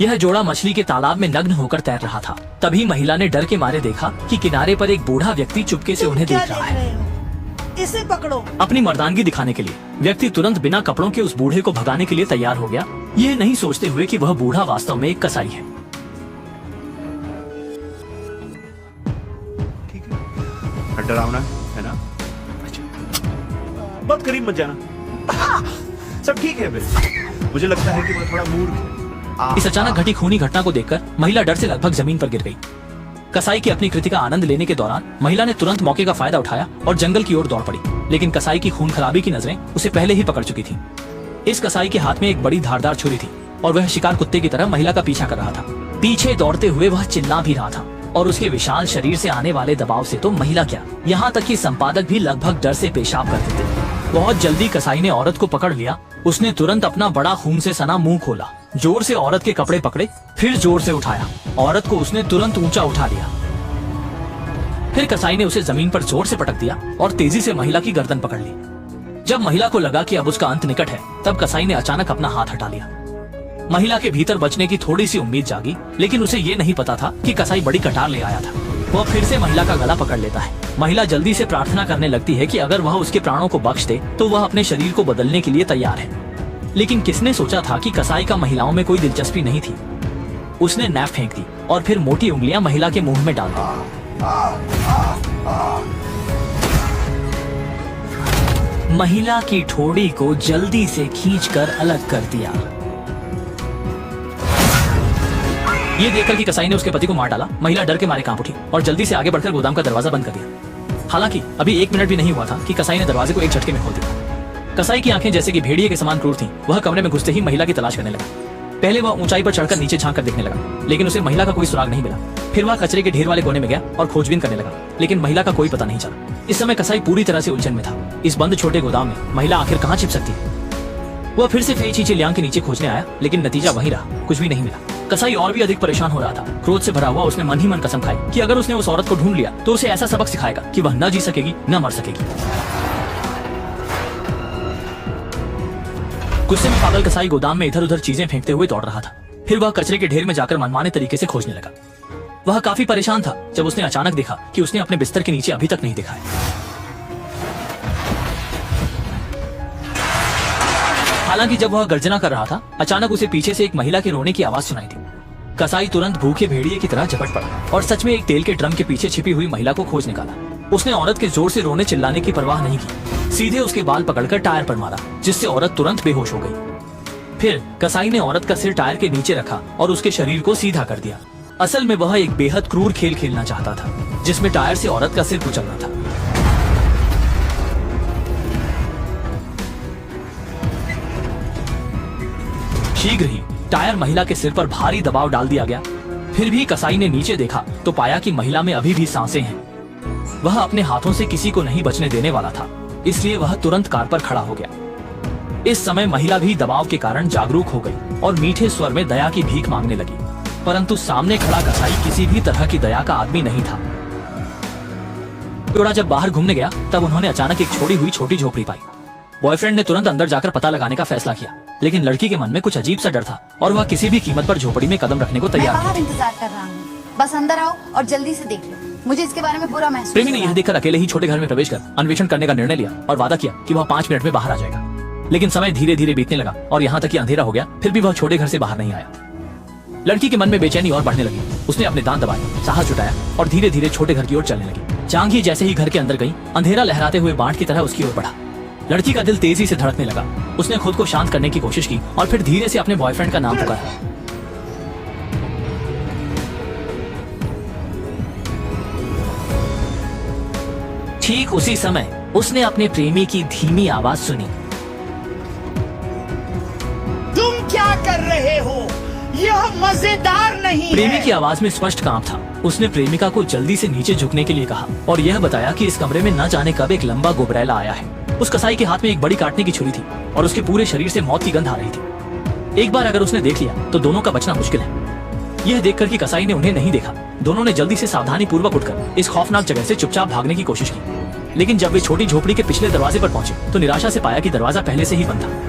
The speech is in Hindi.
यह जोड़ा मछली के तालाब में नग्न होकर तैर रहा था। तभी महिला ने डर के मारे देखा कि किनारे पर एक बूढ़ा व्यक्ति चुपके से उन्हें देख रहा है। इसे पकड़ो। अपनी मर्दानगी दिखाने के लिए व्यक्ति तुरंत बिना कपड़ों के उस बूढ़े को भगाने के लिए तैयार हो गया, ये नहीं सोचते हुए कि वह बूढ़ा वास्तव में एक कसाई है। ठीक है, डरावना है ना? बहुत करीब मत जाना। सब ठीक है फिर। मुझे लगता है कि वह थोड़ा मूर्ख है। इस अचानक घटी खूनी घटना को देखकर महिला डर से लगभग जमीन पर गिर गई। कसाई की अपनी कृति का आनंद लेने के दौरान महिला ने तुरंत मौके का फायदा उठाया और जंगल की ओर दौड़ पड़ी, लेकिन कसाई की खून खराबी की नजरें उसे पहले ही पकड़ चुकी थीं। इस कसाई के हाथ में एक बड़ी धारदार छुरी थी और वह शिकार कुत्ते की तरह महिला का पीछा कर रहा था। पीछे दौड़ते हुए वह चिल्ला भी रहा था और उसके विशाल शरीर से आने वाले दबाव से तो महिला क्या, यहाँ तक कि संपादक भी लगभग डर से पेशाब करते थे। बहुत जल्दी कसाई ने औरत को पकड़ लिया। उसने तुरंत अपना बड़ा खून से सना मुंह खोला, जोर से औरत के कपड़े पकड़े, फिर जोर से उठाया। औरत को उसने तुरंत ऊंचा उठा लिया। फिर कसाई ने उसे जमीन पर जोर से पटक दिया और तेजी से महिला की गर्दन पकड़ ली। जब महिला को लगा कि अब उसका अंत निकट है, तब कसाई ने अचानक अपना हाथ हटा लिया। महिला के भीतर बचने की थोड़ी सी उम्मीद जागी, लेकिन उसे ये नहीं पता था कि कसाई बड़ी कटार ले आया था। वह फिर से महिला का गला पकड़ लेता है। महिला जल्दी से प्रार्थना करने लगती है कि अगर वह उसके प्राणों को बख्श दे तो वह अपने शरीर को बदलने के लिए तैयार है। लेकिन किसने सोचा था कि कसाई का महिलाओं में कोई दिलचस्पी नहीं थी। उसने नैफ फेंक दी और फिर मोटी उंगलियां महिला के मुंह में डाल दी। महिला की ठोड़ी को जल्दी से खींचकर अलग कर दिया। ये देखकर कि कसाई ने उसके पति को मार डाला, महिला डर के मारे कांप उठी और जल्दी से आगे बढ़कर गोदाम का दरवाजा बंद कर दिया। हालांकि अभी 1 मिनट भी नहीं हुआ था कि कसाई ने दरवाजे को एक झटके में खोल दिया। कसाई की आंखें जैसे कि भेड़िए के समान क्रूर थीं। वह कमरे में घुसते ही महिला की तलाश करने लगा। पहले वह ऊंचाई पर चढ़कर नीचे झांक कर देखने लगा, लेकिन उसे महिला का कोई सुराग नहीं मिला। फिर वह कचरे के ढेर वाले कोने में गया और खोजबीन करने लगा, लेकिन महिला का कोई पता नहीं चला। इस समय कसाई पूरी तरह से उलझन में था। इस बंद छोटे गोदाम में महिला आखिर कहाँ छिप सकती है? वह फिर से फे चीचे लियांग के नीचे खोजने आया, लेकिन नतीजा वही रहा, कुछ भी नहीं मिला। कसाई और भी अधिक परेशान हो रहा था। क्रोध से भरा हुआ उसने मन ही मन कसम खाई कि अगर उसने उस औरत को ढूंढ लिया तो उसे ऐसा सबक सिखाएगा कि वह न जी सकेगी न मर सकेगी। गुस्से में पागल कसाई गोदाम में इधर उधर चीजें फेंकते हुए दौड़ रहा था। फिर वह कचरे के ढेर में जाकर मनमाने तरीके से खोजने लगा। वह काफी परेशान था जब उसने अचानक देखा कि उसने अपने बिस्तर के नीचे अभी तक नहीं देखा है। हालांकि जब वह गर्जना कर रहा था, अचानक उसे पीछे से एक महिला के रोने की आवाज सुनाई दी। कसाई तुरंत भूखे भेड़िए की तरह झपट पड़ा और सच में एक तेल के ड्रम के पीछे छिपी हुई महिला को खोज निकाला। उसने औरत के जोर से रोने चिल्लाने की परवाह नहीं की, सीधे उसके बाल पकड़कर टायर पर मारा, जिससे औरत तुरंत बेहोश हो गई। फिर कसाई ने औरत का सिर टायर के नीचे रखा और उसके शरीर को सीधा कर दिया। असल में वह एक बेहद क्रूर खेल खेलना चाहता था, जिसमें टायर से औरत का सिर कुचलना था। शीघ्र ही टायर महिला के सिर पर भारी दबाव डाल दिया गया। फिर भी कसाई ने नीचे देखा तो पाया कि महिला में अभी भी सांसें हैं। वह अपने हाथों से किसी को नहीं बचने देने वाला था, इसलिए वह तुरंत कार पर खड़ा हो गया। इस समय महिला भी दबाव के कारण जागरूक हो गई और मीठे स्वर में दया की भीख मांगने लगी, परंतु सामने खड़ा कसाई किसी भी तरह की दया का आदमी नहीं था। जोड़ा जब बाहर घूमने गया तब उन्होंने अचानक एक छोड़ी हुई छोटी झोपड़ी पाई। बॉयफ्रेंड ने तुरंत अंदर जाकर पता लगाने का फैसला किया, लेकिन लड़की के मन में कुछ अजीब सा डर था और वह किसी भी कीमत पर झोपड़ी में कदम रखने को तैयार मैं बाहर इंतजार कर रहा हूँ, बस अंदर आओ और जल्दी से देख लो। मुझे इसके बारे में बुरा महसूस प्रेमी ने यह देखकर अकेले ही छोटे घर में प्रवेश कर अन्वेषण करने का निर्णय लिया और वादा किया कि वह 5 मिनट में बाहर आ जाएगा। लेकिन समय धीरे धीरे बीतने लगा और यहाँ तक कि अंधेरा हो गया, फिर भी वह छोटे घर से बाहर नहीं आया। लड़की के मन में बेचैनी और बढ़ने लगी। उसने अपने दांत दबाए, साहस जुटाया और धीरे धीरे छोटे घर की ओर चलने लगी। चांगी जैसे ही घर के अंदर गई, अंधेरा लहराते हुए बांट की तरह उसकी ओर बढ़ा। लड़की का दिल तेजी से धड़कने लगा। उसने खुद को शांत करने की कोशिश की और फिर धीरे से अपने बॉयफ्रेंड का नाम पुकारा। ठीक उसी समय उसने अपने प्रेमी की धीमी आवाज सुनी। तुम क्या कर रहे हो? यह मजेदार नहीं प्रेमी है। की आवाज में स्पष्ट कांप था। उसने प्रेमिका को जल्दी से नीचे झुकने के लिए कहा और यह बताया कि इस कमरे में न जाने कब एक लंबा गुबरैला आया है। उस कसाई के हाथ में एक बड़ी काटने की छुरी थी और उसके पूरे शरीर से मौत की गंध आ रही थी। एक बार अगर उसने देख लिया तो दोनों का बचना मुश्किल है। यह देखकर कि कसाई ने उन्हें नहीं देखा, दोनों ने जल्दी से सावधानी पूर्वक उठकर इस खौफनाक जगह से चुपचाप भागने की कोशिश की। लेकिन जब वे छोटी झोपड़ी के पिछले दरवाजे पर पहुंचे तो निराशा से पाया कि दरवाजा पहले से ही बंद था।